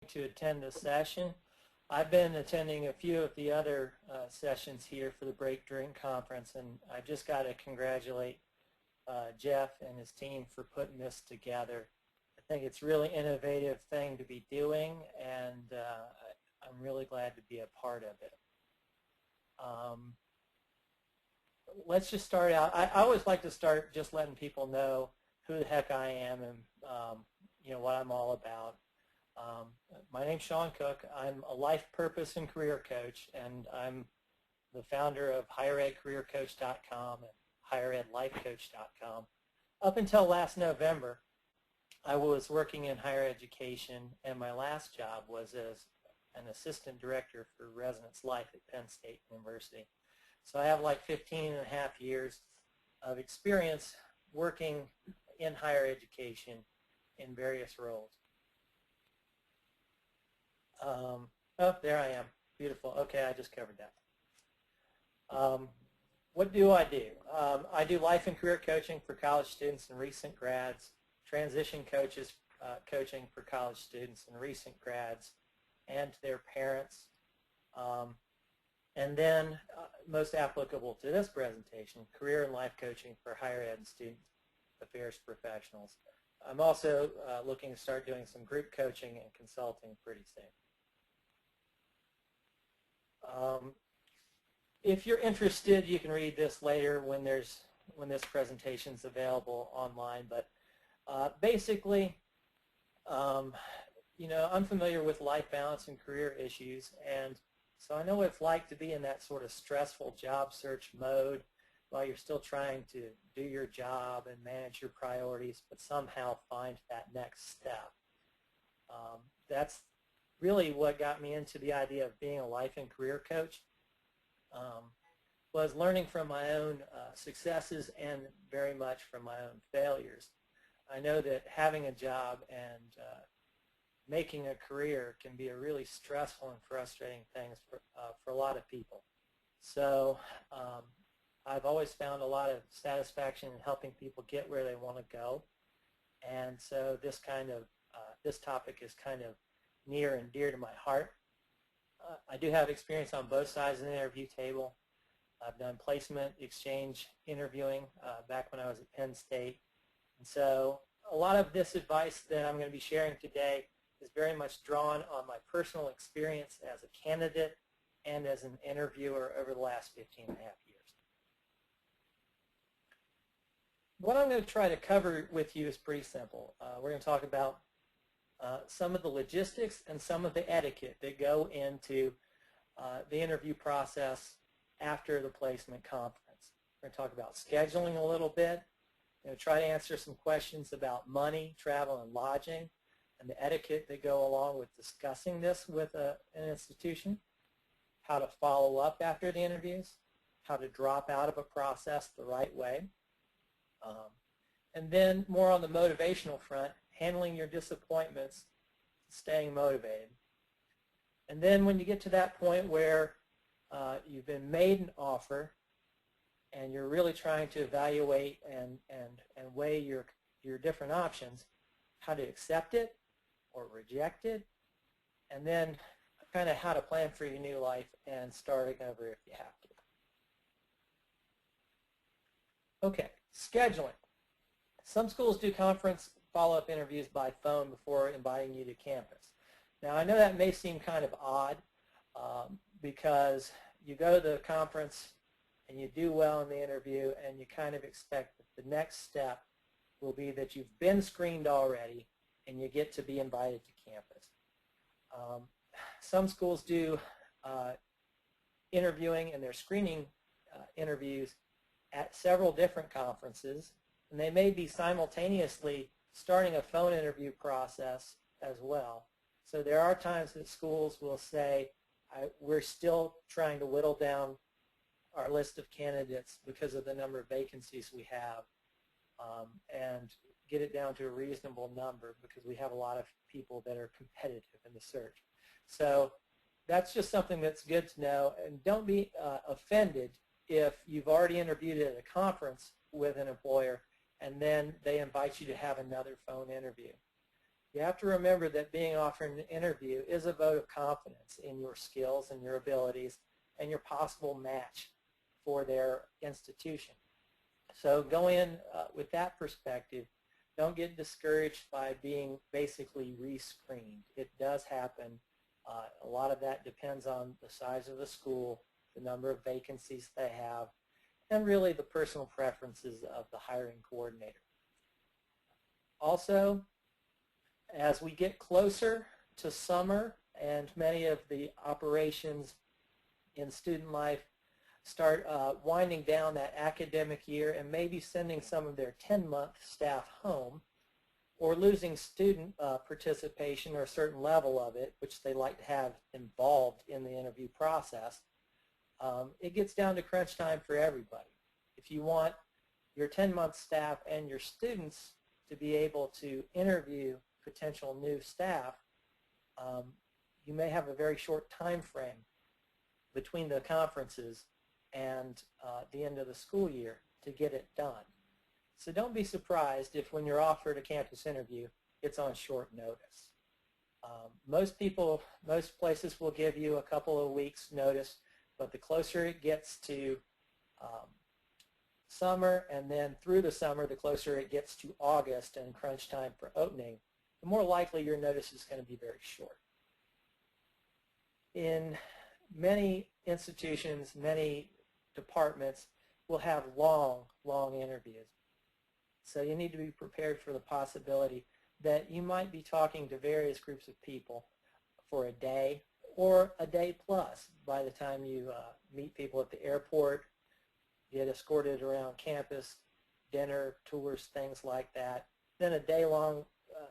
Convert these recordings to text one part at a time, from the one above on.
to attend this session. I've been attending a few of the other sessions here for the Break Drink Conference, and I've just got to congratulate Jeff and his team for putting this together. I think it's a really innovative thing to be doing, and I'm really glad to be a part of it. Let's just start out. I always like to start just letting people know who the heck I am and what I'm all about. My name's Sean Cook. I'm a life purpose and career coach, and I'm the founder of higheredcareercoach.com and higheredlifecoach.com. Up until last November, I was working in higher education, and my last job was as an assistant director for residence life at Penn State University. So I have like 15 and a half years of experience working in higher education in various roles. Oh, there I am. Beautiful. Okay, I just covered that. What do? I do life and career coaching for college students and recent grads, transition coaching for college students and recent grads and their parents. And then, most applicable to this presentation, career and life coaching for higher ed and student affairs professionals. I'm also looking to start doing some group coaching and consulting pretty soon. If you're interested, you can read this later when this presentation is available online. But basically, I'm familiar with life balance and career issues, and so I know what it's like to be in that sort of stressful job search mode while you're still trying to do your job and manage your priorities, but somehow find that next step. That's really what got me into the idea of being a life and career coach, was learning from my own successes and very much from my own failures. I know that having a job and making a career can be a really stressful and frustrating thing for a lot of people. So I've always found a lot of satisfaction in helping people get where they want to go, and so this topic is kind of near and dear to my heart. I do have experience on both sides of the interview table. I've done placement exchange interviewing back when I was at Penn State, and so a lot of this advice that I'm going to be sharing today is very much drawn on my personal experience as a candidate and as an interviewer over the last 15 and a half years. What I'm going to try to cover with you is pretty simple. We're going to talk about some of the logistics and some of the etiquette that go into the interview process after the placement conference. We're going to talk about scheduling a little bit. I'm going to try to answer some questions about money, travel, and lodging, and the etiquette that go along with discussing this with an institution, how to follow up after the interviews, how to drop out of a process the right way, and then more on the motivational front, handling your disappointments, staying motivated. And then when you get to that point where you've been made an offer and you're really trying to evaluate and weigh your different options, how to accept it or reject it, and then kind of how to plan for your new life and starting over if you have to. Okay, scheduling. Some schools do conference follow-up interviews by phone before inviting you to campus. Now, I know that may seem kind of odd because you go to the conference and you do well in the interview and you kind of expect that the next step will be that you've been screened already and you get to be invited to campus. Some schools do interviewing and their screening interviews at several different conferences, and they may be simultaneously starting a phone interview process as well. So there are times that schools will say, we're still trying to whittle down our list of candidates because of the number of vacancies we have, and get it down to a reasonable number because we have a lot of people that are competitive in the search. So that's just something that's good to know, and don't be offended if you've already interviewed at a conference with an employer and then they invite you to have another phone interview. You have to remember that being offered an interview is a vote of confidence in your skills and your abilities and your possible match for their institution. So go in with that perspective. Don't get discouraged by being basically re-screened. It does happen. A lot of that depends on the size of the school, the number of vacancies they have, and really the personal preferences of the hiring coordinator. Also, as we get closer to summer and many of the operations in student life start winding down that academic year and maybe sending some of their 10-month staff home or losing student participation or a certain level of it, which they like to have involved in the interview process, it gets down to crunch time for everybody. If you want your 10-month staff and your students to be able to interview potential new staff, you may have a very short time frame between the conferences and the end of the school year to get it done. So don't be surprised if when you're offered a campus interview, it's on short notice. Most places will give you a couple of weeks notice, but the closer it gets to summer and then through the summer, the closer it gets to August and crunch time for opening, the more likely your notice is going to be very short. In many institutions, many departments will have long interviews. So you need to be prepared for the possibility that you might be talking to various groups of people for a day or a day plus by the time you meet people at the airport, get escorted around campus, dinner, tours, things like that. Then a day-long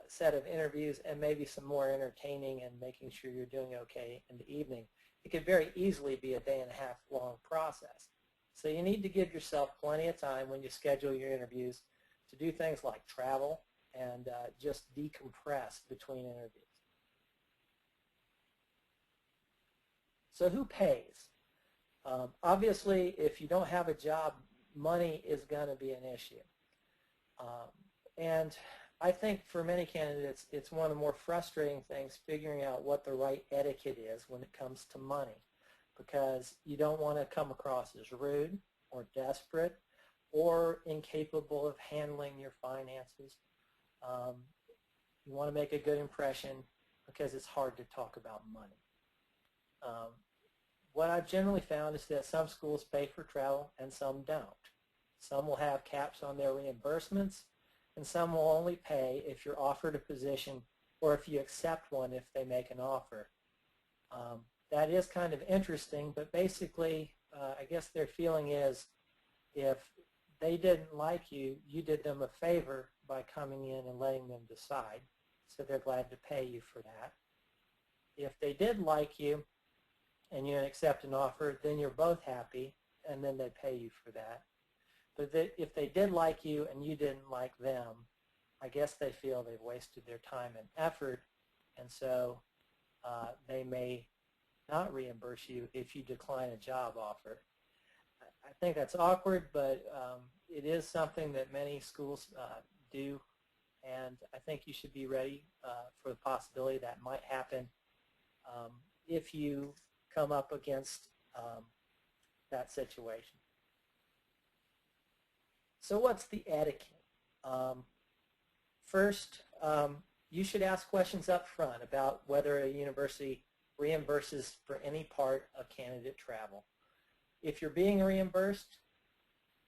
set of interviews and maybe some more entertaining and making sure you're doing okay in the evening. It could very easily be a day-and-a-half long process. So you need to give yourself plenty of time when you schedule your interviews to do things like travel and just decompress between interviews. So who pays? Obviously, if you don't have a job, money is going to be an issue. And I think for many candidates, it's one of the more frustrating things figuring out what the right etiquette is when it comes to money, because you don't want to come across as rude or desperate or incapable of handling your finances. You want to make a good impression because it's hard to talk about money. What I've generally found is that some schools pay for travel and some don't. Some will have caps on their reimbursements, and some will only pay if you're offered a position or if you accept one if they make an offer. That is kind of interesting, but basically I guess their feeling is if they didn't like you, you did them a favor by coming in and letting them decide, so they're glad to pay you for that. If they did like you and you accept an offer, then you're both happy, and then they pay you for that. But if they did like you and you didn't like them, I guess they feel they've wasted their time and effort, and so they may not reimburse you if you decline a job offer. I think that's awkward, but it is something that many schools do, and I think you should be ready for the possibility that might happen if you come up against that situation. So what's the etiquette? First, you should ask questions up front about whether a university reimburses for any part of candidate travel. If you're being reimbursed,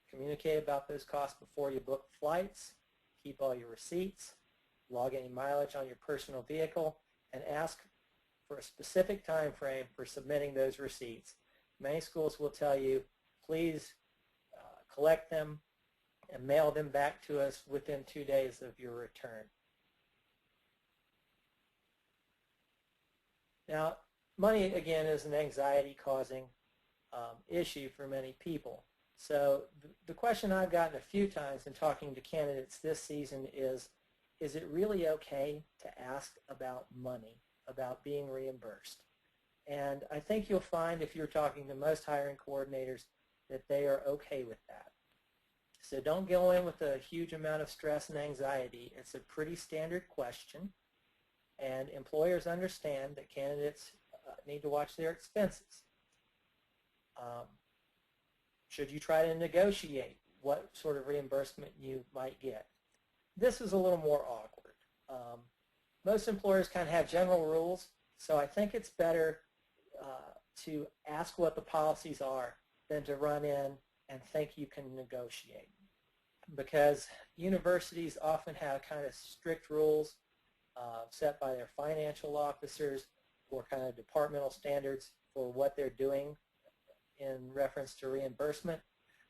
communicate about those costs before you book flights, keep all your receipts, log any mileage on your personal vehicle, and ask for a specific time frame for submitting those receipts. Many schools will tell you, please collect them and mail them back to us within 2 days of your return. Now, money, again, is an anxiety-causing issue for many people. So the question I've gotten a few times in talking to candidates this season is it really okay to ask about money, about being reimbursed? And I think you'll find if you're talking to most hiring coordinators that they are okay with that. So don't go in with a huge amount of stress and anxiety. It's a pretty standard question. And employers understand that candidates need to watch their expenses. Should you try to negotiate what sort of reimbursement you might get? This is a little more awkward. Most employers kind of have general rules, so I think it's better to ask what the policies are than to run in and think you can negotiate. Because universities often have kind of strict rules set by their financial officers or kind of departmental standards for what they're doing in reference to reimbursement.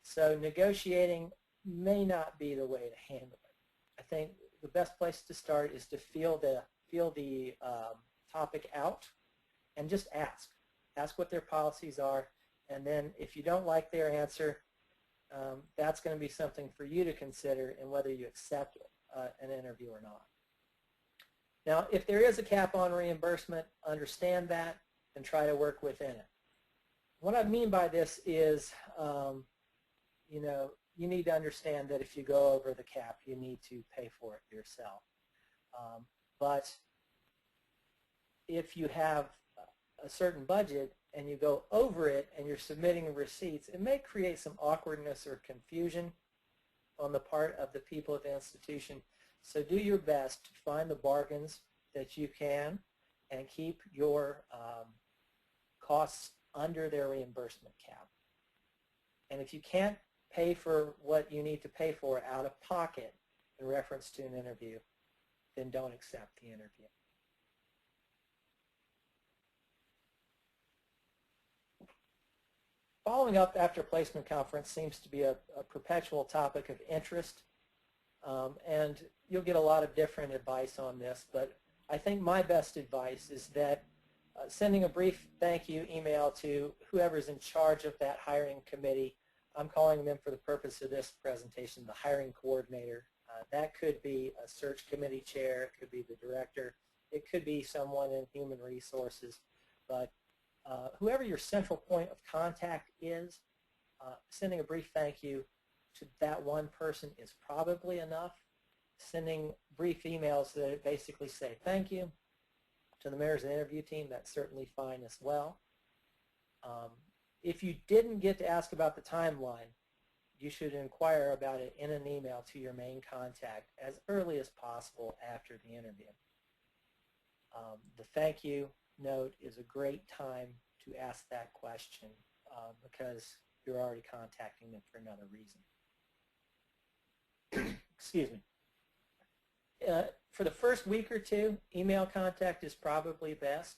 So negotiating may not be the way to handle it. I think the best place to start is to feel the topic out and just ask. Ask what their policies are, and then if you don't like their answer, that's going to be something for you to consider in whether you accept an interview or not. Now, if there is a cap on reimbursement, understand that and try to work within it. What I mean by this is, you need to understand that if you go over the cap, you need to pay for it yourself. But if you have a certain budget and you go over it and you're submitting receipts, it may create some awkwardness or confusion on the part of the people at the institution. So do your best to find the bargains that you can and keep your costs under their reimbursement cap. And if you can't pay for what you need to pay for out of pocket in reference to an interview, then don't accept the interview. Following up after placement conference seems to be a perpetual topic of interest, and you'll get a lot of different advice on this, but I think my best advice is that sending a brief thank you email to whoever's in charge of that hiring committee. I'm calling them for the purpose of this presentation the hiring coordinator. That could be a search committee chair, it could be the director, it could be someone in human resources, but whoever your central point of contact is, sending a brief thank you to that one person is probably enough. Sending brief emails that basically say thank you to the members of the interview team, that's certainly fine as well. If you didn't get to ask about the timeline, you should inquire about it in an email to your main contact as early as possible after the interview. The thank you note is a great time to ask that question because you're already contacting them for another reason. Excuse me. For the first week or two, email contact is probably best.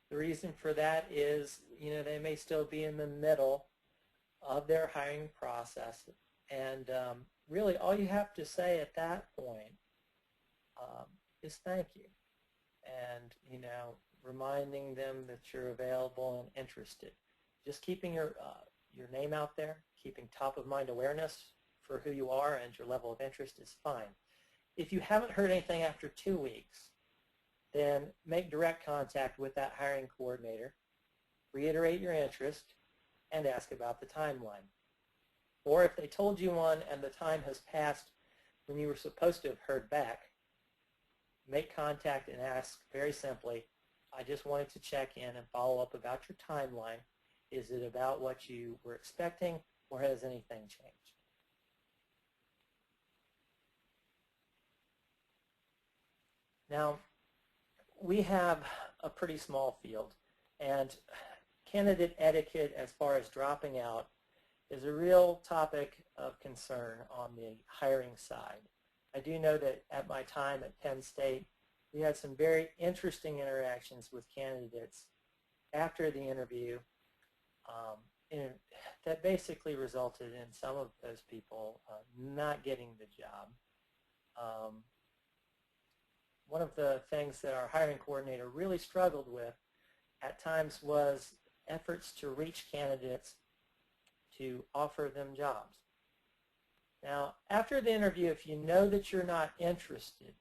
The reason for that is, they may still be in the middle of their hiring process, and really all you have to say at that point is thank you, and reminding them that you're available and interested. Just keeping your name out there, keeping top of mind awareness for who you are and your level of interest is fine. If you haven't heard anything after 2 weeks, then make direct contact with that hiring coordinator, reiterate your interest, and ask about the timeline. Or if they told you one and the time has passed when you were supposed to have heard back, make contact and ask very simply, I just wanted to check in and follow up about your timeline. Is it about what you were expecting, or has anything changed? Now, we have a pretty small field, and candidate etiquette as far as dropping out is a real topic of concern on the hiring side. I do know that at my time at Penn State, we had some very interesting interactions with candidates after the interview that basically resulted in some of those people not getting the job. One of the things that our hiring coordinator really struggled with at times was efforts to reach candidates to offer them jobs. Now, after the interview, if you know that you're not interested,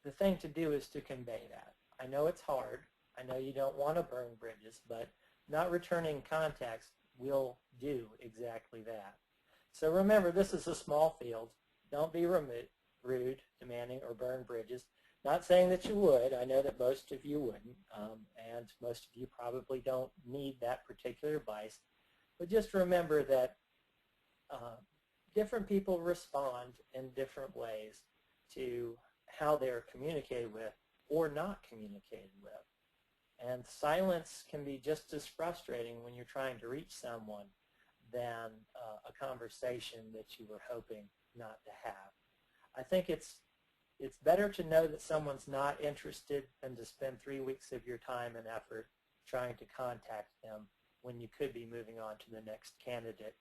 the thing to do is to convey that. I know it's hard. I know you don't want to burn bridges, but not returning contacts will do exactly that. So remember, this is a small field. Don't be rude, demanding, or burn bridges. Not saying that you would. I know that most of you wouldn't, and most of you probably don't need that particular advice. But just remember that different people respond in different ways to how they're communicated with or not communicated with. And silence can be just as frustrating when you're trying to reach someone than a conversation that you were hoping not to have. I think it's better to know that someone's not interested than to spend 3 weeks of your time and effort trying to contact them when you could be moving on to the next candidate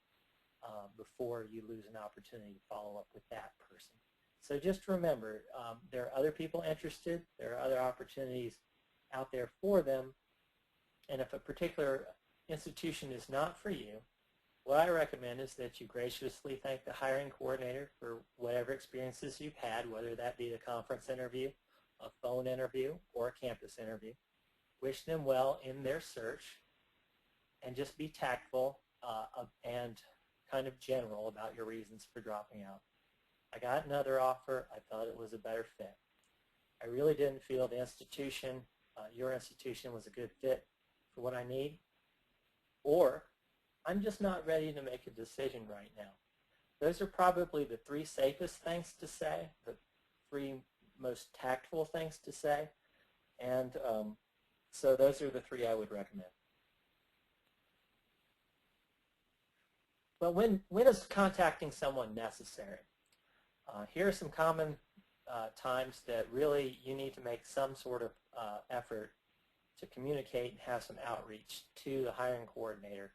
before you lose an opportunity to follow up with that person. So just remember, there are other people interested, there are other opportunities out there for them, and if a particular institution is not for you, what I recommend is that you graciously thank the hiring coordinator for whatever experiences you've had, whether that be the conference interview, a phone interview, or a campus interview. Wish them well in their search, and just be tactful and kind of general about your reasons for dropping out. I got another offer. I thought it was a better fit. I really didn't feel the institution, your institution, was a good fit for what I need, or I'm just not ready to make a decision right now. Those are probably the 3 safest things to say, the 3 most tactful things to say, and so those are the 3 I would recommend. But when is contacting someone necessary? Here are some common times that really you need to make some sort of effort to communicate and have some outreach to the hiring coordinator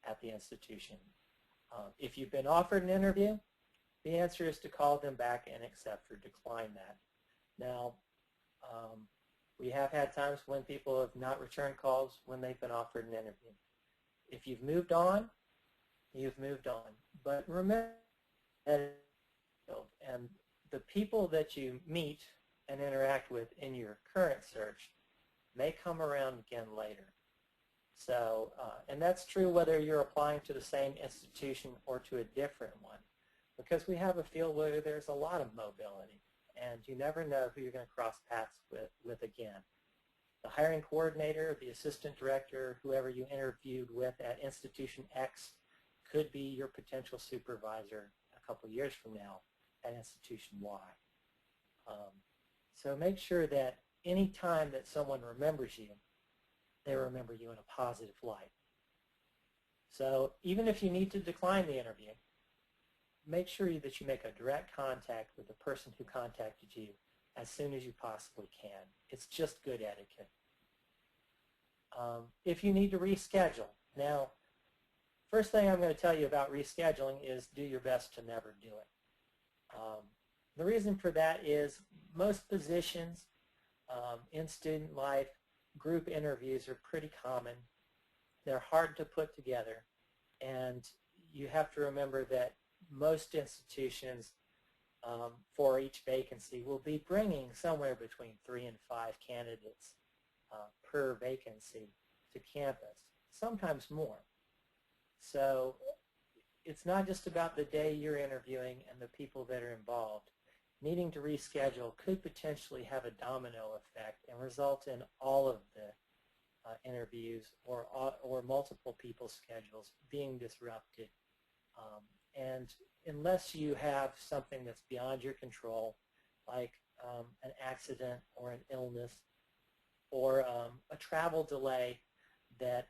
at the institution. If you've been offered an interview, the answer is to call them back and accept or decline that. Now, we have had times when people have not returned calls when they've been offered an interview. If you've moved on, you've moved on. But remember, and the people that you meet and interact with in your current search may come around again later. So, and that's true whether you're applying to the same institution or to a different one, because we have a field where there's a lot of mobility, and you never know who you're going to cross paths with again. The hiring coordinator, the assistant director, whoever you interviewed with at institution X could be your potential supervisor a couple years from now at institution Y. So make sure that any time that someone remembers you, they remember you in a positive light. So even if you need to decline the interview, make sure that you make a direct contact with the person who contacted you as soon as you possibly can. It's just good etiquette. If you need to reschedule, now, first thing I'm going to tell you about rescheduling is do your best to never do it. The reason for that is most positions in student life, group interviews are pretty common. They're hard to put together, and you have to remember that most institutions for each vacancy will be bringing somewhere between 3 and 5 candidates per vacancy to campus, sometimes more. So it's not just about the day you're interviewing and the people that are involved. Needing to reschedule could potentially have a domino effect and result in all of the interviews or multiple people's schedules being disrupted. And unless you have something that's beyond your control, like an accident or an illness or a travel delay that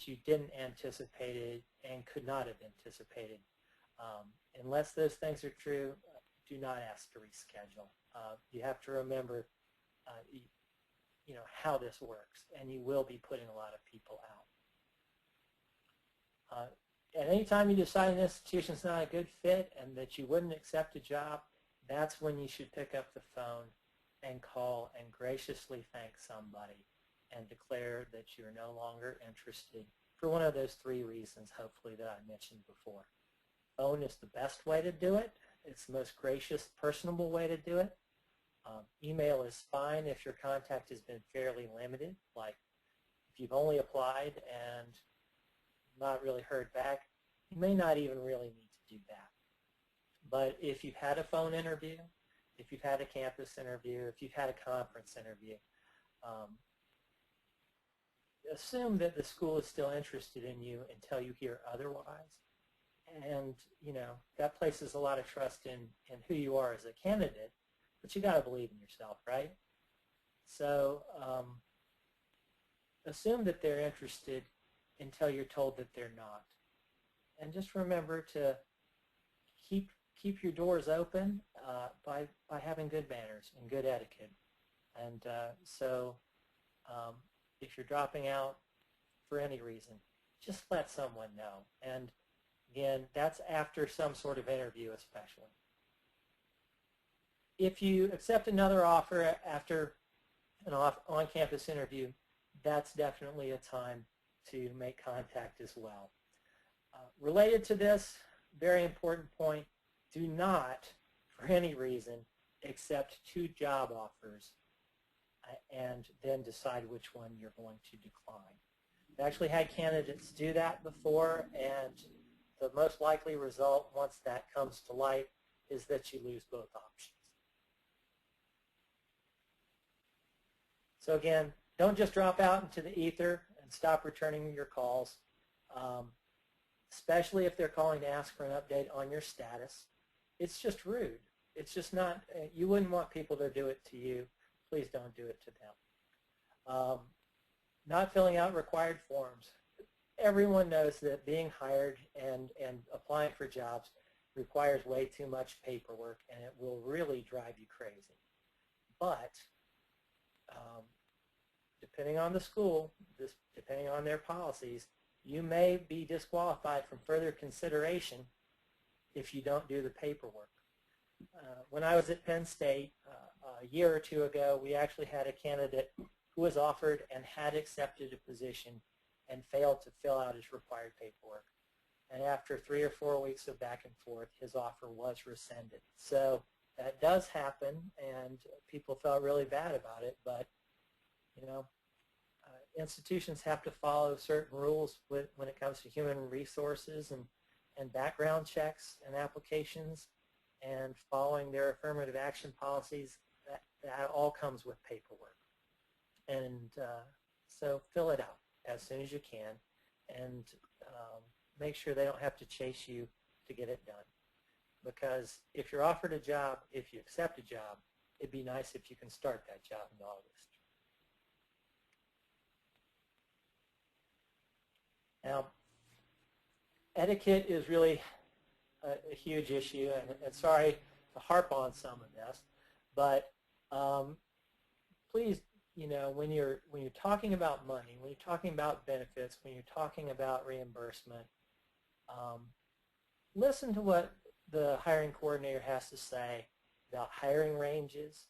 you didn't anticipate and could not have anticipated, unless those things are true, do not ask to reschedule. You have to remember you know, how this works, and you will be putting a lot of people out. At any time you decide an institution is not a good fit and that you wouldn't accept a job, that's when you should pick up the phone and call and graciously thank somebody and declare that you're no longer interested for one of those 3 reasons, hopefully, that I mentioned before. Phone is the best way to do it. It's the most gracious, personable way to do it. Email is fine if your contact has been fairly limited, like if you've only applied and not really heard back, you may not even really need to do that. But if you've had a phone interview if you've had a campus interview, if you've had a conference interview, assume that the school is still interested in you until you hear otherwise. And, you know, that places a lot of trust in who you are as a candidate, but you got to believe in yourself, right? So assume that they're interested until you're told that they're not. And just remember to keep your doors open by having good manners and good etiquette. And so if you're dropping out for any reason, just let someone know. And again, that's after some sort of interview especially. If you accept another offer after an on-campus interview, that's definitely a time to make contact as well. Related to this, very important point, do not, for any reason, accept 2 job offers and then decide which one you're going to decline. I've actually had candidates do that before, and the most likely result once that comes to light is that you lose both options. So again, don't just drop out into the ether and stop returning your calls, especially if they're calling to ask for an update on your status. It's just rude. It's just not, you wouldn't want people to do it to you. Please don't do it to them. Not filling out required forms. Everyone knows that being hired and applying for jobs requires way too much paperwork, and it will really drive you crazy. But depending on the school, depending on their policies, you may be disqualified from further consideration if you don't do the paperwork. When I was at Penn State a year or 2 ago, we actually had a candidate who was offered and had accepted a position and failed to fill out his required paperwork. And after 3 or 4 weeks of back and forth, his offer was rescinded. So that does happen, and people felt really bad about it, but you know, institutions have to follow certain rules when it comes to human resources and background checks and applications, and following their affirmative action policies. That all comes with paperwork. And so fill it out as soon as you can, and make sure they don't have to chase you to get it done. Because if you're offered a job, if you accept a job, it'd be nice if you can start that job in August. Now, etiquette is really a huge issue, and sorry to harp on some of this, but please, you know, when you're talking about money, when you're talking about benefits, when you're talking about reimbursement, listen to what the hiring coordinator has to say about hiring ranges,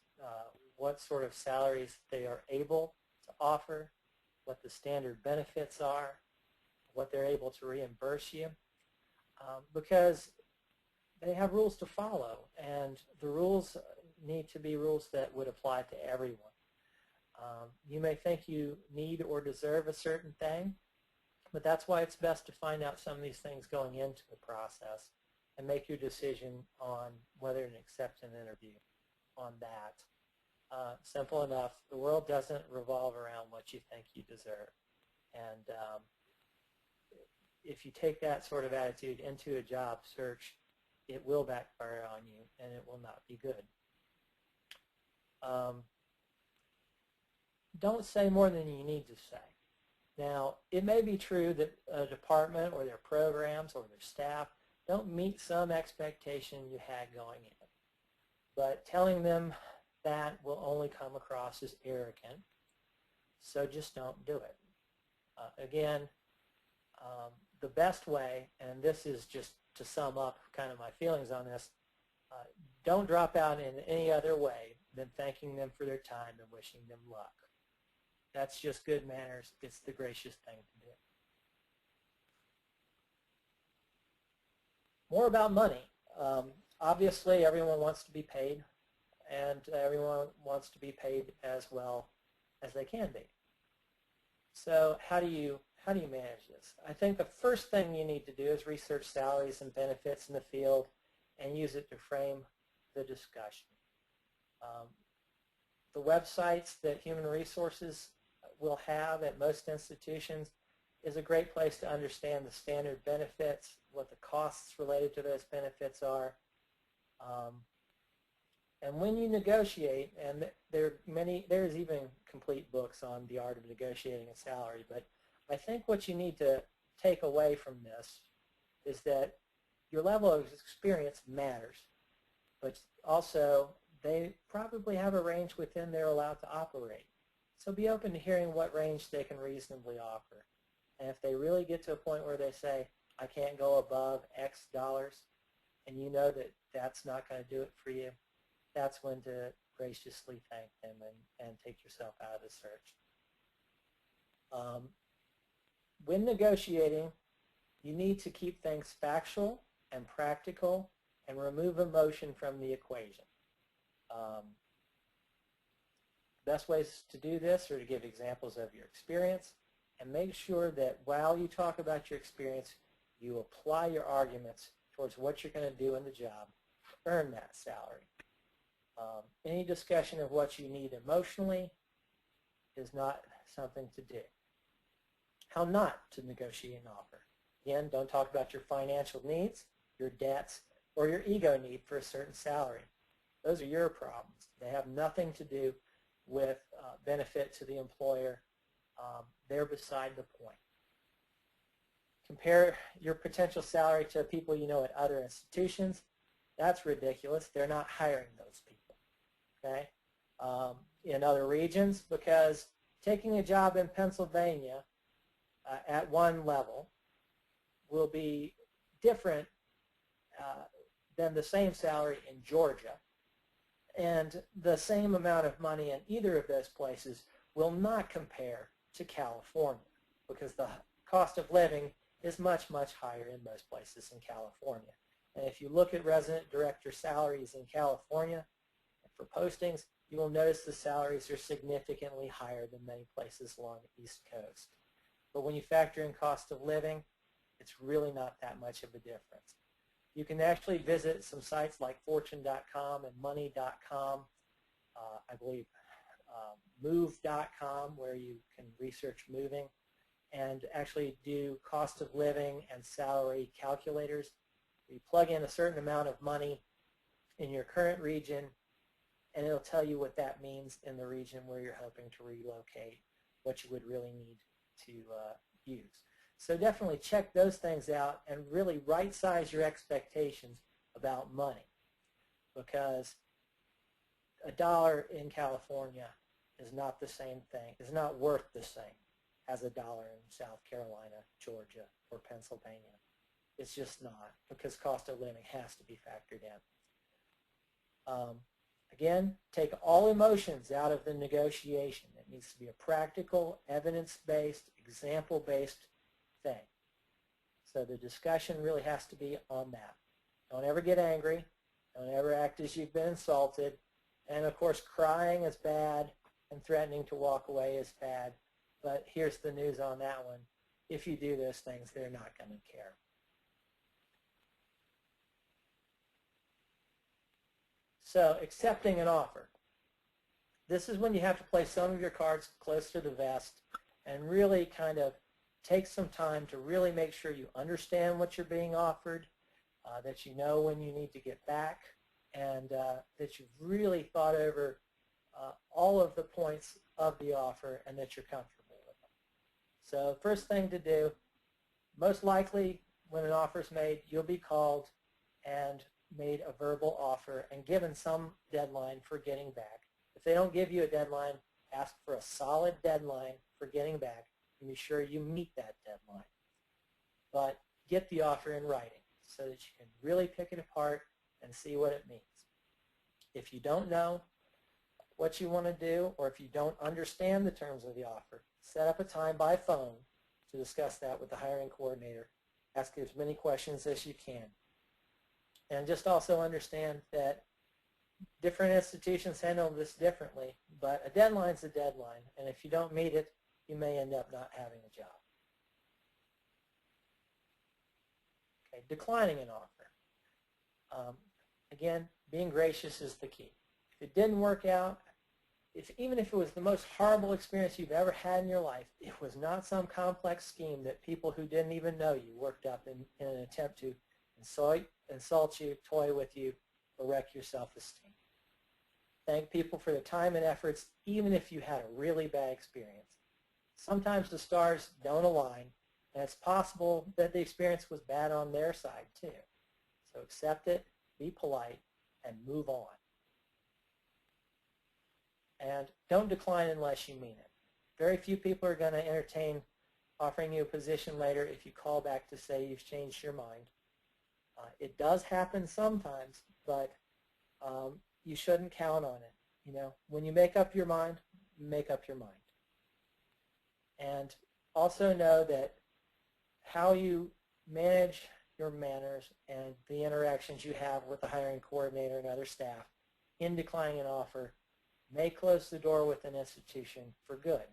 what sort of salaries they are able to offer, what the standard benefits are, what they're able to reimburse you, because they have rules to follow, and the rules need to be rules that would apply to everyone. You may think you need or deserve a certain thing, but that's why it's best to find out some of these things going into the process and make your decision on whether to accept an interview on that. Simple enough. The world doesn't revolve around what you think you deserve. And if you take that sort of attitude into a job search, it will backfire on you, and it will not be good. Don't say more than you need to say. Now, it may be true that a department or their programs or their staff don't meet some expectation you had going in, but telling them that will only come across as arrogant, so just don't do it. Again, the best way, and this is just to sum up kind of my feelings on this, don't drop out in any other way than thanking them for their time and wishing them luck. That's just good manners. It's the gracious thing to do. More about money. Obviously, everyone wants to be paid, and everyone wants to be paid as well as they can be. So how do you manage this? I think the first thing you need to do is research salaries and benefits in the field and use it to frame the discussion. Um, the websites that Human Resources will have at most institutions is a great place to understand the standard benefits, what the costs related to those benefits are. And when you negotiate, and there's even complete books on the art of negotiating a salary, but I think what you need to take away from this is that your level of experience matters, but also they probably have a range within they're allowed to operate. So be open to hearing what range they can reasonably offer. And if they really get to a point where they say, I can't go above X dollars, and you know that that's not going to do it for you, that's when to graciously thank them and take yourself out of the search. When negotiating, you need to keep things factual and practical and remove emotion from the equation. Best ways to do this are to give examples of your experience and make sure that while you talk about your experience, you apply your arguments towards what you're going to do in the job to earn that salary. Any discussion of what you need emotionally is not something to do. How not to negotiate an offer. Again, don't talk about your financial needs, your debts, or your ego need for a certain salary. Those are your problems. They have nothing to do with benefit to the employer. They're beside the point. Compare your potential salary to people you know at other institutions. That's ridiculous. They're not hiring those people. Okay? In other regions, because taking a job in Pennsylvania at one level will be different than the same salary in Georgia, and the same amount of money in either of those places will not compare to California, because the cost of living is much, much higher in most places in California. And if you look at resident director salaries in California for postings, you will notice the salaries are significantly higher than many places along the East Coast. But when you factor in cost of living, it's really not that much of a difference. You can actually visit some sites like fortune.com and money.com, I believe move.com, where you can research moving, and actually do cost of living and salary calculators. You plug in a certain amount of money in your current region, and it'll tell you what that means in the region where you're hoping to relocate, what you would really need to use. So definitely check those things out and really right-size your expectations about money, because $1 in California is not the same thing, is not worth the same as $1 in South Carolina, Georgia, or Pennsylvania. It's just not, because cost of living has to be factored in. Again, take all emotions out of the negotiation. It needs to be a practical, evidence-based, example-based thing. So the discussion really has to be on that. Don't ever get angry. Don't ever act as you've been insulted. And of course, crying is bad and threatening to walk away is bad. But here's the news on that one. If you do those things, they're not going to care. So accepting an offer. This is when you have to play some of your cards close to the vest and really kind of take some time to really make sure you understand what you're being offered, that you know when you need to get back, and that you've really thought over all of the points of the offer and that you're comfortable with them. So first thing to do, most likely when an offer is made, you'll be called and made a verbal offer and given some deadline for getting back. If they don't give you a deadline, ask for a solid deadline for getting back and be sure you meet that deadline. But get the offer in writing so that you can really pick it apart and see what it means. If you don't know what you want to do, or if you don't understand the terms of the offer, set up a time by phone to discuss that with the hiring coordinator. Ask as many questions as you can. And just also understand that different institutions handle this differently, but a deadline's a deadline, and if you don't meet it, you may end up not having a job. Okay, declining an offer. Again, being gracious is the key. If it didn't work out, even if it was the most horrible experience you've ever had in your life, it was not some complex scheme that people who didn't even know you worked up in an attempt to insult you, toy with you, or wreck your self-esteem. Thank people for their time and efforts, even if you had a really bad experience. Sometimes the stars don't align, and it's possible that the experience was bad on their side too. So accept it, be polite, and move on. And don't decline unless you mean it. Very few people are going to entertain offering you a position later if you call back to say you've changed your mind. It does happen sometimes, but you shouldn't count on it. You know, when you make up your mind, make up your mind. And also know that how you manage your manners and the interactions you have with the hiring coordinator and other staff in declining an offer may close the door with an institution for good,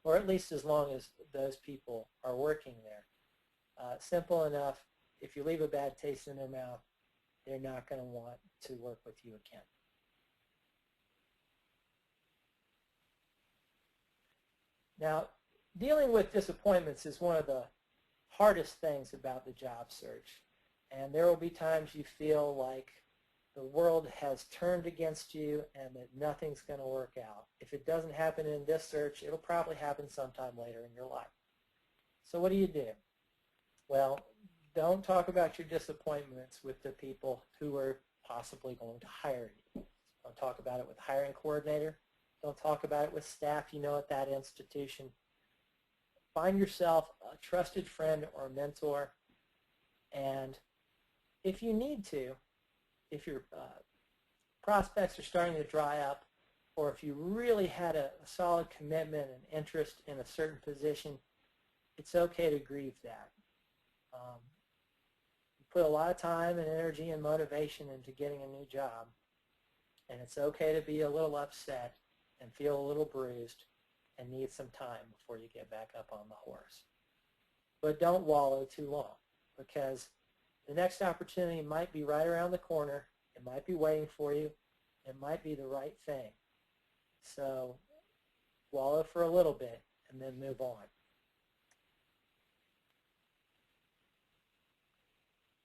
or at least as long as those people are working there. Simple enough, if you leave a bad taste in their mouth, they're not going to want to work with you again. Now, dealing with disappointments is one of the hardest things about the job search, and there will be times you feel like the world has turned against you and that nothing's going to work out. If it doesn't happen in this search, it'll probably happen sometime later in your life. So what do? Well, don't talk about your disappointments with the people who are possibly going to hire you. Don't talk about it with the hiring coordinator. Don't talk about it with staff you know at that institution. Find yourself a trusted friend or mentor, and if you need to, if your prospects are starting to dry up, or if you really had a solid commitment and interest in a certain position, it's okay to grieve that. You put a lot of time and energy and motivation into getting a new job, and it's okay to be a little upset and feel a little bruised and need some time before you get back up on the horse. But don't wallow too long, because the next opportunity might be right around the corner. It might be waiting for you. It might be the right thing. So wallow for a little bit and then move on.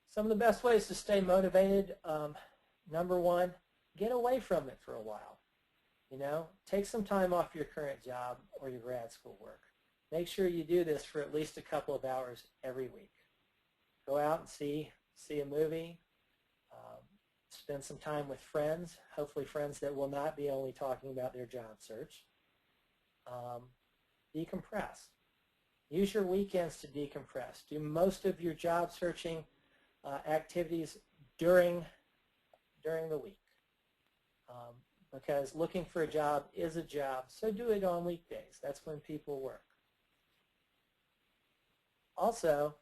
Some of the best ways to stay motivated, number one, get away from it for a while. You know, take some time off your current job or your grad school work. Make sure you do this for at least a couple of hours every week. Go out and see a movie. Spend some time with friends, hopefully friends that will not be only talking about their job search. Decompress. Use your weekends to decompress. Do most of your job searching activities during the week. Because looking for a job is a job, so do it on weekdays. That's when people work. Also,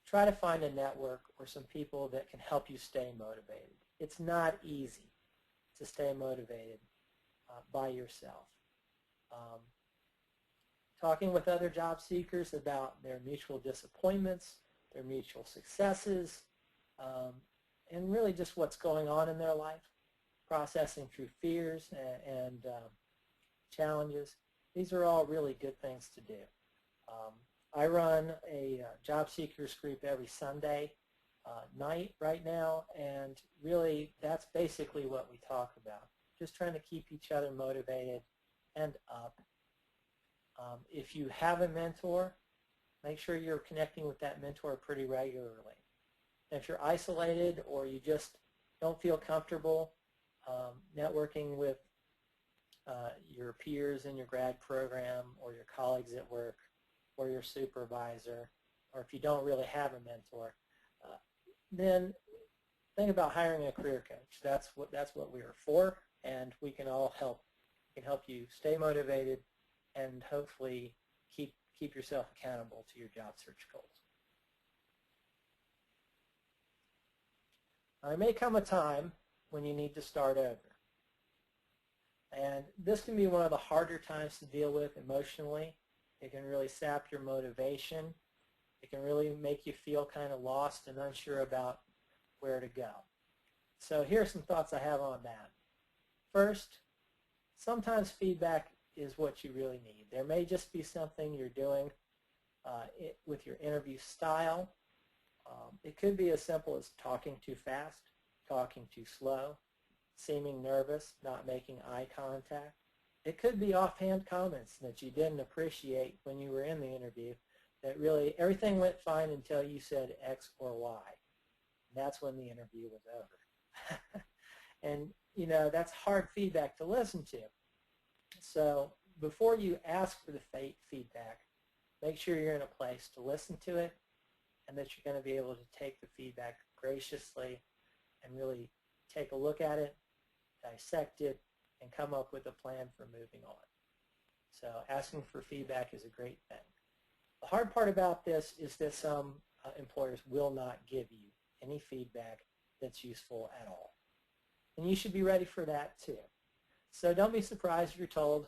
try to find a network or some people that can help you stay motivated. It's not easy to stay motivated by yourself. Talking with other job seekers about their mutual disappointments, their mutual successes, and really just what's going on in their life. Processing through fears and challenges. These are all really good things to do. I run a job seekers group every Sunday night right now, and really that's basically what we talk about. Just trying to keep each other motivated and up. If you have a mentor, make sure you're connecting with that mentor pretty regularly. And if you're isolated or you just don't feel comfortable networking with your peers in your grad program or your colleagues at work or your supervisor, or if you don't really have a mentor, then think about hiring a career coach. That's what we are for, and we can all help. We can help you stay motivated and hopefully keep yourself accountable to your job search goals. There may come a time when you need to start over. And this can be one of the harder times to deal with emotionally. It can really sap your motivation. It can really make you feel kind of lost and unsure about where to go. So here are some thoughts I have on that. First, sometimes feedback is what you really need. There may just be something you're doing with your interview style. It could be as simple as talking too fast, talking too slow, seeming nervous, not making eye contact. It could be offhand comments that you didn't appreciate when you were in the interview, that really everything went fine until you said X or Y. That's when the interview was over. And, you know, that's hard feedback to listen to. So before you ask for the feedback, make sure you're in a place to listen to it and that you're going to be able to take the feedback graciously and really take a look at it, dissect it, and come up with a plan for moving on. So asking for feedback is a great thing. The hard part about this is that some employers will not give you any feedback that's useful at all. And you should be ready for that too. So don't be surprised if you're told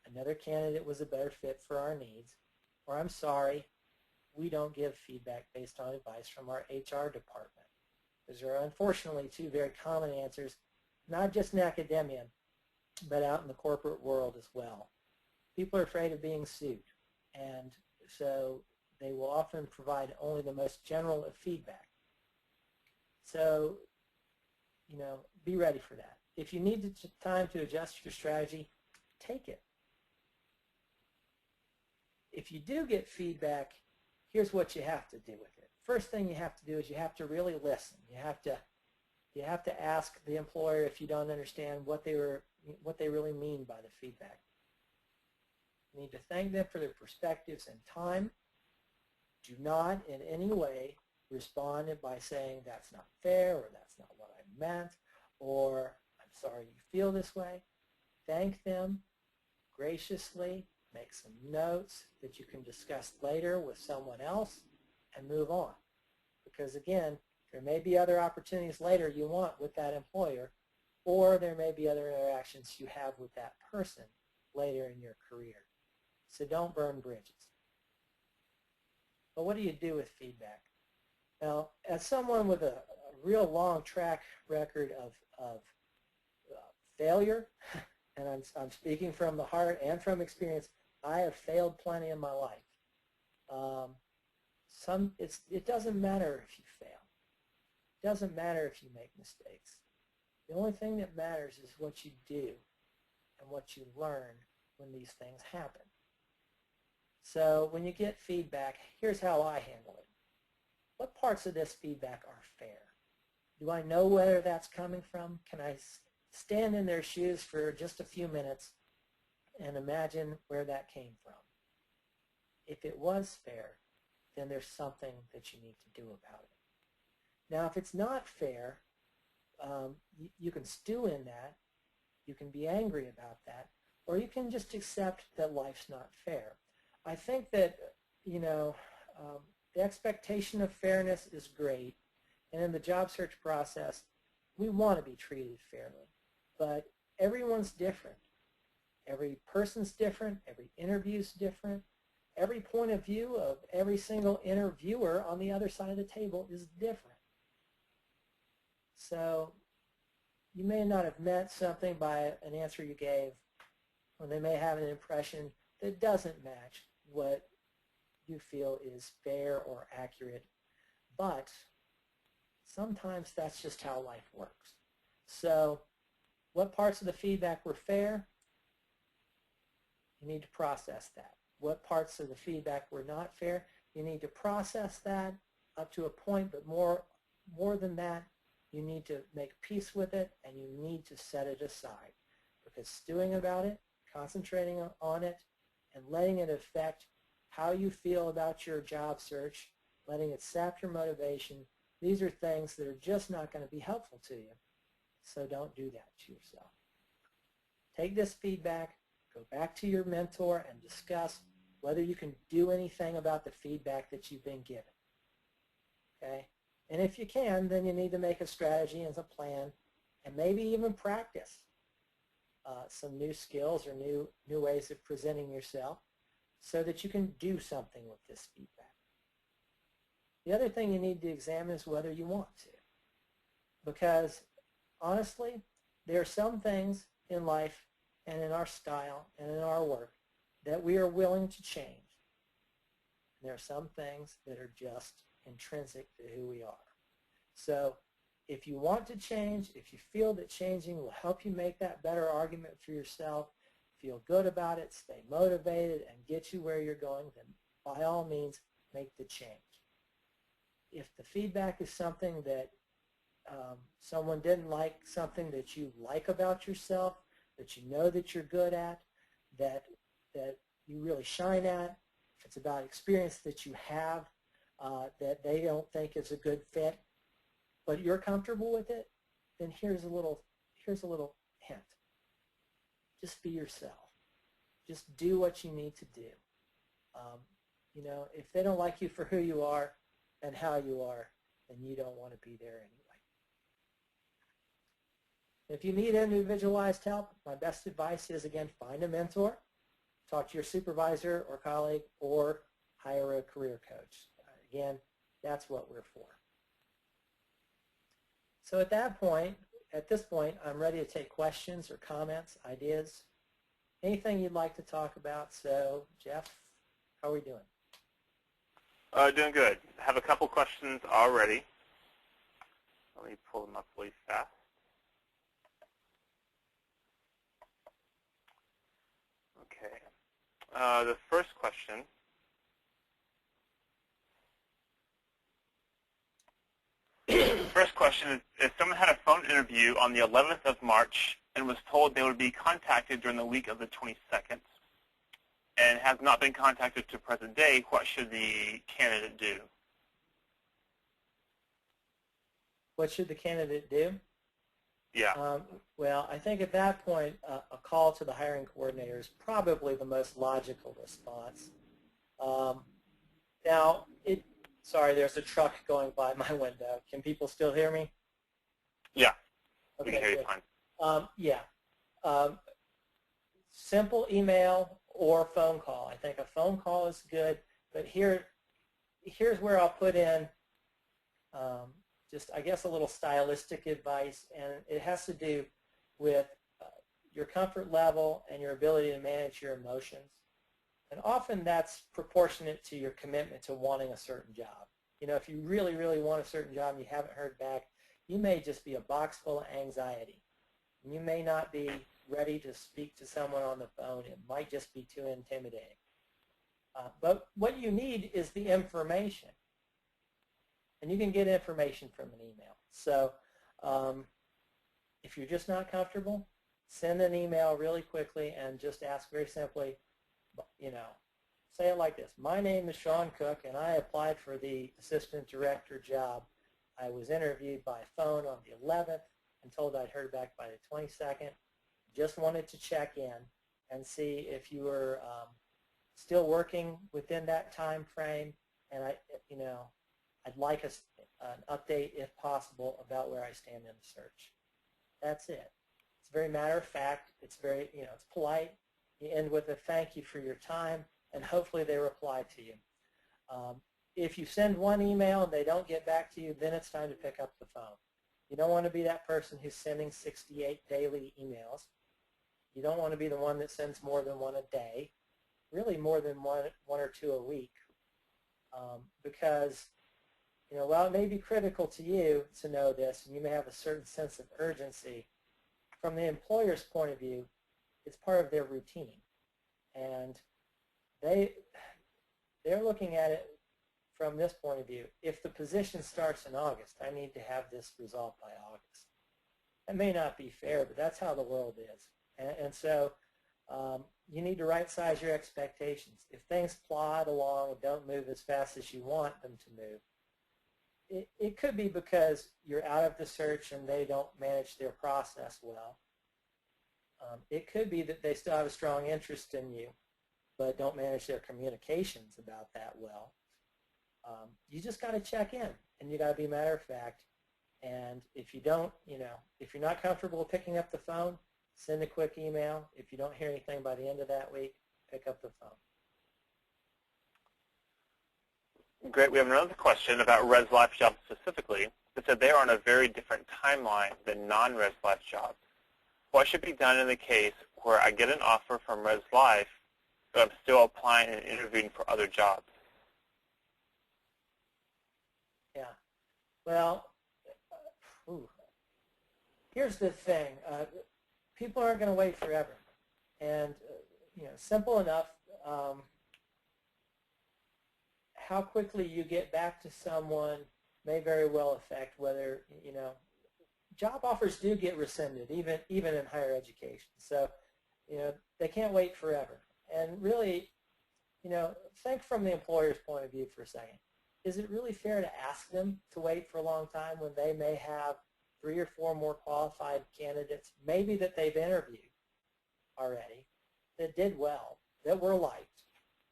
another candidate was a better fit for our needs, or I'm sorry, we don't give feedback based on advice from our HR department. Those are unfortunately two very common answers, not just in academia, but out in the corporate world as well. People are afraid of being sued, and so they will often provide only the most general of feedback. So, you know, be ready for that. If you need time to adjust your strategy, take it. If you do get feedback, here's what you have to do with it. First thing you have to do is you have to really listen. You have to ask the employer if you don't understand what they really mean by the feedback. You need to thank them for their perspectives and time. Do not in any way respond by saying that's not fair, or that's not what I meant, or I'm sorry you feel this way. Thank them graciously. Make some notes that you can discuss later with someone else and move on. Because again, there may be other opportunities later you want with that employer, or there may be other interactions you have with that person later in your career. So don't burn bridges. But what do you do with feedback? Now, as someone with a real long track record of failure, and I'm speaking from the heart and from experience, I have failed plenty in my life. It doesn't matter if you fail. It doesn't matter if you make mistakes. The only thing that matters is what you do and what you learn when these things happen. So when you get feedback, here's how I handle it. What parts of this feedback are fair? Do I know where that's coming from? Can I stand in their shoes for just a few minutes and imagine where that came from? If it was fair, then there's something that you need to do about it. Now, if it's not fair, you can stew in that, you can be angry about that, or you can just accept that life's not fair. I think that, you know, the expectation of fairness is great, and in the job search process, we want to be treated fairly, but everyone's different. Every person's different, every interview's different, every point of view of every single interviewer on the other side of the table is different. So you may not have meant something by an answer you gave, or they may have an impression that doesn't match what you feel is fair or accurate, but sometimes that's just how life works. So what parts of the feedback were fair? You need to process that. What parts of the feedback were not fair? You need to process that up to a point, but more than that, you need to make peace with it, and you need to set it aside. Because stewing about it, concentrating on it, and letting it affect how you feel about your job search, letting it sap your motivation, these are things that are just not going to be helpful to you. So don't do that to yourself. Take this feedback, go back to your mentor, and discuss whether you can do anything about the feedback that you've been given. Okay? And if you can, then you need to make a strategy and a plan, and maybe even practice some new skills or new ways of presenting yourself so that you can do something with this feedback. The other thing you need to examine is whether you want to. Because honestly, there are some things in life and in our style and in our work that we are willing to change. And there are some things that are just intrinsic to who we are. So if you want to change, if you feel that changing will help you make that better argument for yourself, feel good about it, stay motivated, and get you where you're going, then by all means, make the change. If the feedback is something that someone didn't like, something that you like about yourself, that you know that you're good at, that you really shine at, if it's about experience that you have that they don't think is a good fit, but you're comfortable with it, then here's a little hint. Just be yourself. Just do what you need to do. You know, if they don't like you for who you are and how you are, then you don't want to be there anyway. If you need individualized help, my best advice is, again, find a mentor, talk to your supervisor or colleague, or hire a career coach. Again, that's what we're for. So at this point, I'm ready to take questions or comments, ideas, anything you'd like to talk about. So, Jeff, how are we doing? Doing good. I have a couple questions already. Let me pull them up really fast. Okay. The first question. First question is, if someone had a phone interview on the 11th of March and was told they would be contacted during the week of the 22nd and has not been contacted to present day, what should the candidate do? What should the candidate do? Yeah. Well, I think at that point, a call to the hiring coordinator is probably the most logical response. Now, sorry, there's a truck going by my window. Can people still hear me? Yeah. Okay, we can hear you fine. Yeah. Simple email or phone call. I think a phone call is good, but here's where I'll put in just, I guess, a little stylistic advice, and it has to do with your comfort level and your ability to manage your emotions. And often that's proportionate to your commitment to wanting a certain job. You know, if you really, really want a certain job and you haven't heard back, you may just be a box full of anxiety. You may not be ready to speak to someone on the phone. It might just be too intimidating. But what you need is the information. And you can get information from an email. So if you're just not comfortable, send an email really quickly and just ask very simply, you know, say it like this. My name is Sean Cook, and I applied for the assistant director job. I was interviewed by phone on the 11th and told I'd heard back by the 22nd. Just wanted to check in and see if you were still working within that time frame, and I'd like an update, if possible, about where I stand in the search. That's it. It's very matter of fact. It's very, it's polite. You end with a thank you for your time, and hopefully they reply to you. If you send one email and they don't get back to you, then it's time to pick up the phone. You don't want to be that person who's sending 68 daily emails. You don't want to be the one that sends more than one a day, really more than one or two a week, because while it may be critical to you to know this, and you may have a certain sense of urgency, from the employer's point of view, it's part of their routine, and they're looking at it from this point of view. If the position starts in August, I need to have this resolved by August. That may not be fair, but that's how the world is, and so you need to right-size your expectations. If things plod along and don't move as fast as you want them to move, it could be because you're out of the search and they don't manage their process well. It could be that they still have a strong interest in you, but don't manage their communications about that well. You just got to check in, and you got to be matter of fact. And if you don't, if you're not comfortable picking up the phone, send a quick email. If you don't hear anything by the end of that week, pick up the phone. Great. We have another question about res life jobs specifically. It said they are on a very different timeline than non-res life jobs. what should be done in the case where I get an offer from Res Life, but I'm still applying and interviewing for other jobs? Yeah. Well, here's the thing. People aren't going to wait forever. And, simple enough, how quickly you get back to someone may very well affect whether, job offers do get rescinded, even in higher education. So, they can't wait forever. And really, think from the employer's point of view for a second. Is it really fair to ask them to wait for a long time when they may have 3 or 4 more qualified candidates, maybe that they've interviewed already, that did well, that were liked?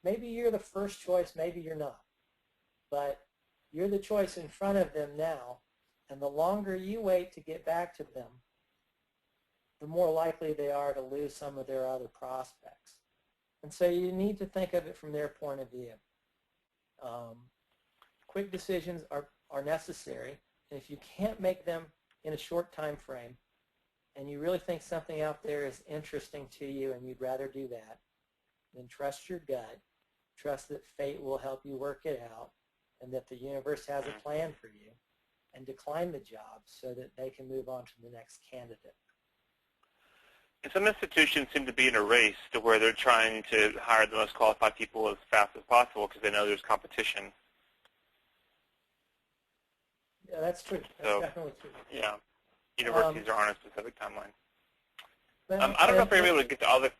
Maybe you're the first choice, maybe you're not. But you're the choice in front of them now, and the longer you wait to get back to them, the more likely they are to lose some of their other prospects. And so you need to think of it from their point of view. Quick decisions are necessary, and if you can't make them in a short time frame, and you really think something out there is interesting to you and you'd rather do that, then trust your gut, trust that fate will help you work it out, and that the universe has a plan for you, and decline the job so that they can move on to the next candidate. And some institutions seem to be in a race to where they're trying to hire the most qualified people as fast as possible because they know there's competition. Yeah, that's true. That's definitely true. Yeah, universities are on a specific timeline. Well, I don't know if we're able to get to all the.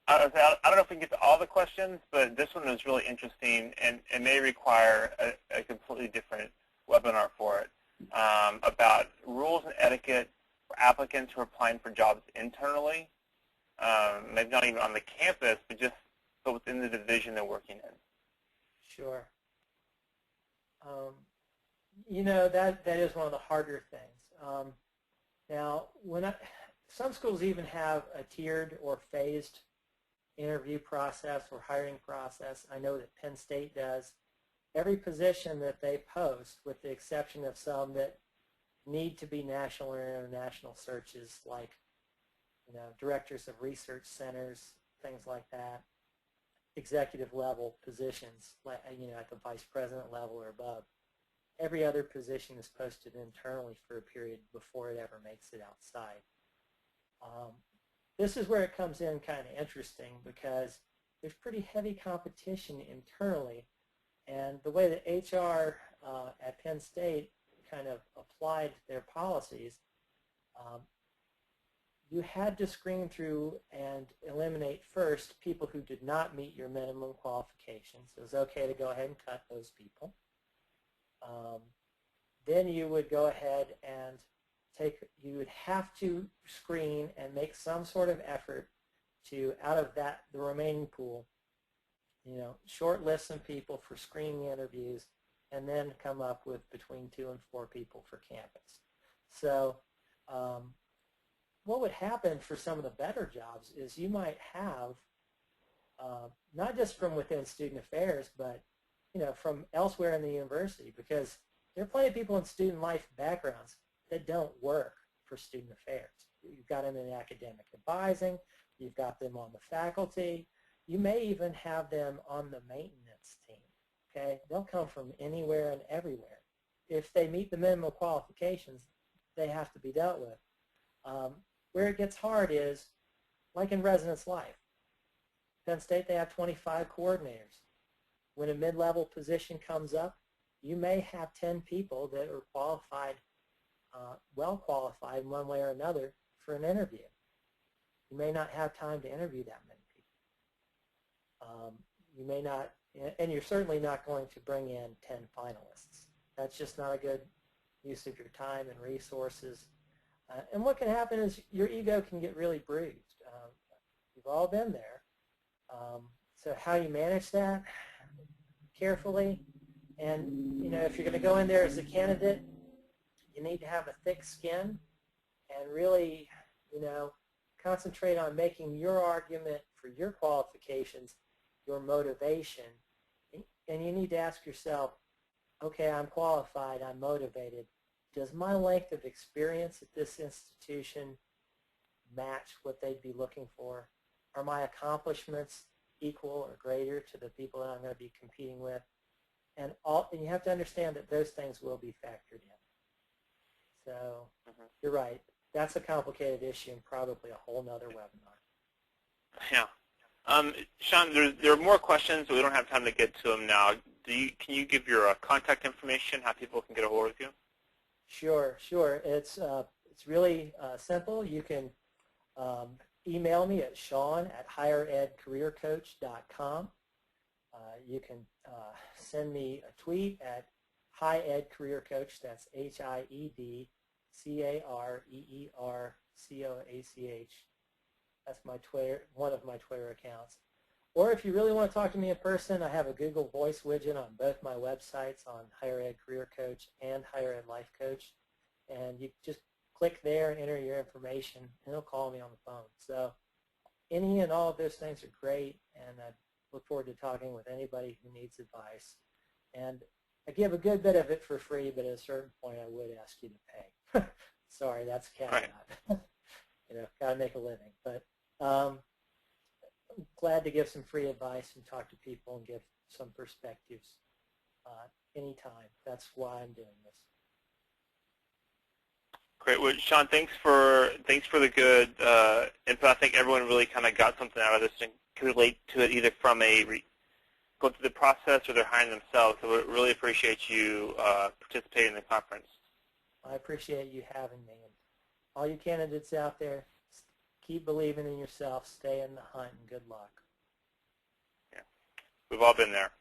I don't know if we can get to all the questions, but this one is really interesting, and it may require a completely different webinar for it, about rules and etiquette for applicants who are applying for jobs internally, maybe not even on the campus, but just within the division they're working in. Sure. That is one of the harder things. Now, some schools even have a tiered or phased interview process or hiring process. I know that Penn State does. Every position that they post, with the exception of some that need to be national or international searches, like directors of research centers, things like that, executive level positions, like at the vice president level or above. Every other position is posted internally for a period before it ever makes it outside. This is where it comes in kind of interesting, because there's pretty heavy competition internally, and the way that HR at Penn State kind of applied their policies, you had to screen through and eliminate first people who did not meet your minimum qualifications. It was okay to go ahead and cut those people. Then you would go ahead and you would have to screen and make some sort of effort to, out of the remaining pool, shortlist some people for screening interviews, and then come up with between 2 and 4 people for campus. So what would happen for some of the better jobs is you might have, not just from within student affairs, but from elsewhere in the university, because there are plenty of people in student life backgrounds that don't work for student affairs. You've got them in academic advising, you've got them on the faculty, you may even have them on the maintenance team. Okay, they'll come from anywhere and everywhere. If they meet the minimum qualifications, they have to be dealt with. Where it gets hard is, like in residence life. Penn State, they have 25 coordinators. When a mid-level position comes up, you may have 10 people that are qualified, well qualified in one way or another for an interview. You may not have time to interview that many people. You may not, and you're certainly not going to bring in 10 finalists. That's just not a good use of your time and resources. And what can happen is your ego can get really bruised. We've all been there. So how you manage that carefully, and if you're going to go in there as a candidate, you need to have a thick skin and really concentrate on making your argument for your qualifications your motivation. And you need to ask yourself, okay, I'm qualified, I'm motivated. Does my length of experience at this institution match what they'd be looking for? Are my accomplishments equal or greater to the people that I'm going to be competing with? And you have to understand that those things will be factored in. So you're right. That's a complicated issue and probably a whole nother webinar. Yeah. Sean, there are more questions, but we don't have time to get to them now. Can you give your contact information, how people can get a hold of you? Sure. It's really simple. You can email me at sean@higheredcareercoach.com. You can send me a tweet at HiEdCareerCoach. That's HiEdCareerCoach. That's my Twitter, one of my Twitter accounts. Or if you really want to talk to me in person, I have a Google Voice widget on both my websites, on Higher Ed Career Coach and Higher Ed Life Coach. And you just click there and enter your information, and it'll call me on the phone. So any and all of those things are great, and I look forward to talking with anybody who needs advice. And I give a good bit of it for free, but at a certain point I would ask you to pay. Sorry, that's a caveat. Right. Got to make a living. But I'm glad to give some free advice and talk to people and give some perspectives anytime. That's why I'm doing this. Great. Well, Sean, thanks for the good input. I think everyone really kind of got something out of this and can relate to it either from going through the process or they're hiring themselves. So we really appreciate you participating in the conference. I appreciate you having me. And all you candidates out there, keep believing in yourself, stay in the hunt, and good luck. Yeah. We've all been there.